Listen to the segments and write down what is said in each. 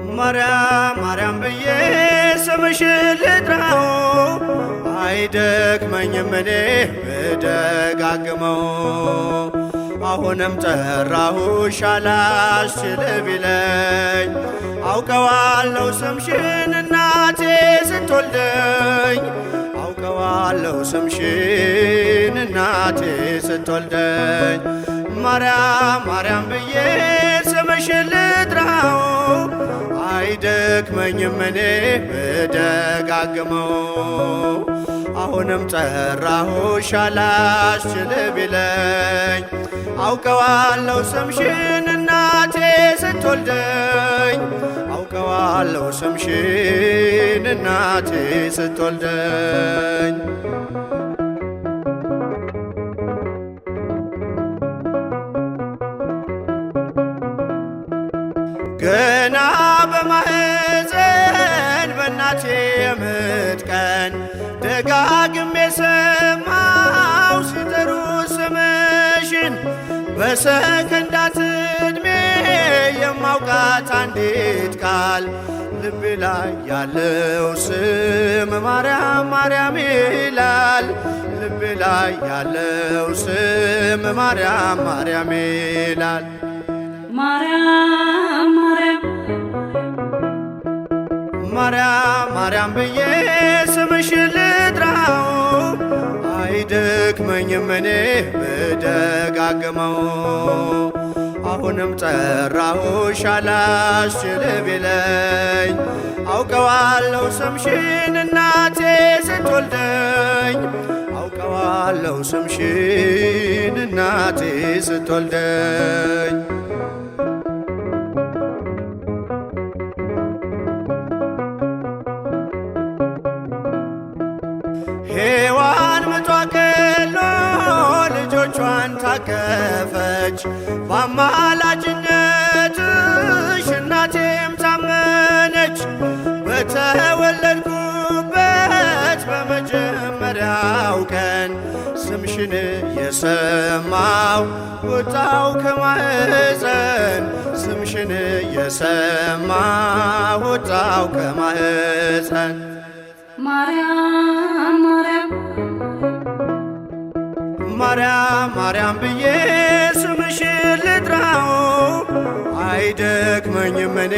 ማርያም ማርያም ብዬ ስምሽን ልጥራው አይደክመኝም እኔ ብደጋግመው። አሁንም ጠራሁሽ አላስችል ቢለኝ አውቀዋለሁ ስምሽን እናቴ ስትወልደኝ አውቀዋለሁ ስምሽን እናቴ ስትወልደኝ። ማርያም ማርያም ብዬ ስምሽን ልጥራው አይደክመኝም እኔ ብደጋግመው። አሁንም ጠራሁሽ አላስችል ቢለኝ አውቀዋለሁ ስምሽን እናቴ ስትወልደኝ አውቀዋለሁ ስምሽን እናቴ ስትወልደኝ። ገና በማህፀን በእናቴ የምጥ ቀን ደጋግሜ ሰማው ሲጠሩ ስምሽን በሰከንዳት ዕድሜ የማውቃት አንዲት ቃል ልቤ ላይ ያለው ስም ማርያም ማርያም ይላል። ልቤ ላይ ያለው ስም ማርያም ማርያም ይላል። ማርያም ማርያም ማርያም ማርያም ብዬ ስምሽን ልጥራው አይደክመኝም እኔ ብደጋግመው። አሁንም ጠራሁሽ አላስችል ቢለኝ አውቀዋለሁ ስምሽን እናቴ ስትወልደኝ አውቀዋለሁ ስምሽን እናቴ ስትወልደኝ። ሔዋን ምጧ ቀሎ ልጆቿን ታቀፈች በአማላጅነትሽ እናቴም ታመነች። በተወለድኩበት በመጀመሪያው ቀን ስምሽን የሰማው ወጣው ከማህፀን ስምሽን የሰማው ወጣው ከማህፀን። ማርያም ማርያም ማርያም ማርያም ብዬ ስምሽን ልጥራው አይደክመኝም እኔ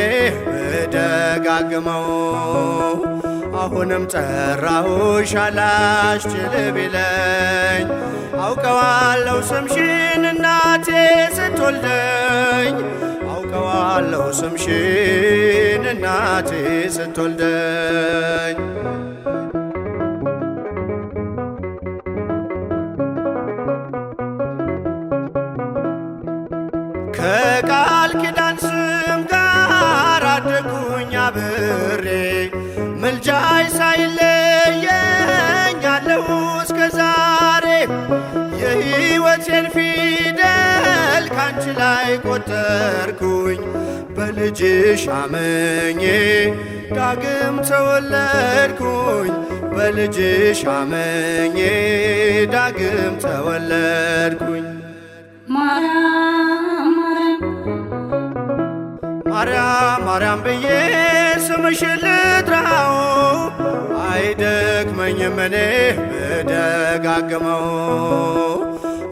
ብደጋግመው። አሁንም ጠራሁሽ አላስችል ቢለኝ አውቀዋለሁ ስምሽን እናቴ ስትወልደኝ አውቀዋለሁ ስምሽን እናቴ ስትወልደኝ። ከቃል ኪዳን ስም ጋር አደግኩኝ አብሬ ምልጃይ ሳይለየኝ አለሁ እስከ ዛሬ። የሕይወቴን ፊደል ካንቺ ላይ ቆጠርኩኝ በልጅሽ አመኜ ዳግም ተወለድኩኝ በልጅሽ አመኜ ዳግም ተወለድኩኝ። ማርያም ማርያም ማርያም ብዬ ስምሽን ልጥራው አይደክመኝም እኔ ብደጋግመው።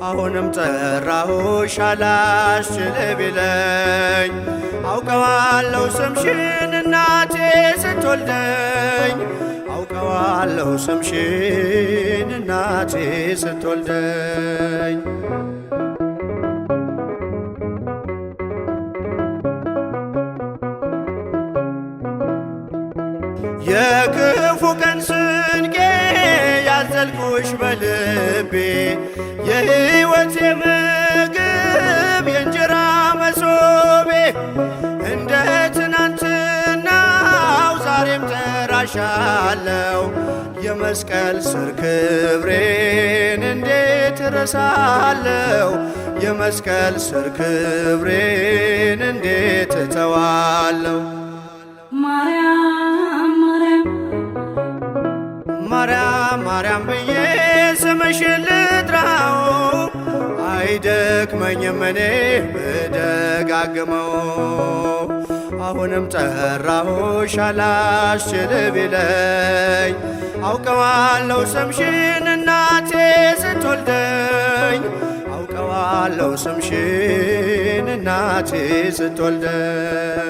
አሁንም ጠራሁሽ አላስችል ቢለኝ አውቀዋለሁ ስምሽን እናቴ ስትወልደኝ አውቀዋለሁ ስምሽን እናቴ ስትወልደኝ። የክፉ ቀን ስንቄ ያዘልኩሽ በልቤ የሕይወቴ ምግብ የእንጀራ መሶቤ እንደ ትናንትናው ዛሬም ጠራሽ እጠራሻለው የመስቀል ስር ክብሬን እንዴት እረሳለው? የመስቀል ስር ክብሬን እንዴት እተዋለው? ማርያም ማርያም ማርያም ማርያም ብዬ ስምሽን ልጥራው አይደክመኝም እኔ ብደጋግመው። አሁንም ጠራሁሽ አላስችል ቢለኝ አውቀዋለሁ ስምሽን እናቴ ስትወልደኝ አውቀዋለሁ ስምሽን እናቴ ስትወልደኝ